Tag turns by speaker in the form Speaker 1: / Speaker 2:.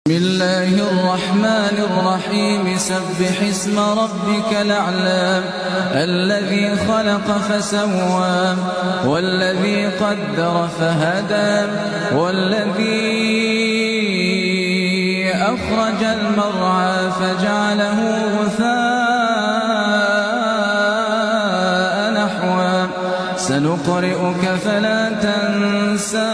Speaker 1: بسم الله الرحمن الرحيم سبح اسم ربك الأعلى الذي خلق فسوى والذي قدر فهدى والذي أخرج المرعى فجعله غثاء نحوا سنقرئك فلا تنسى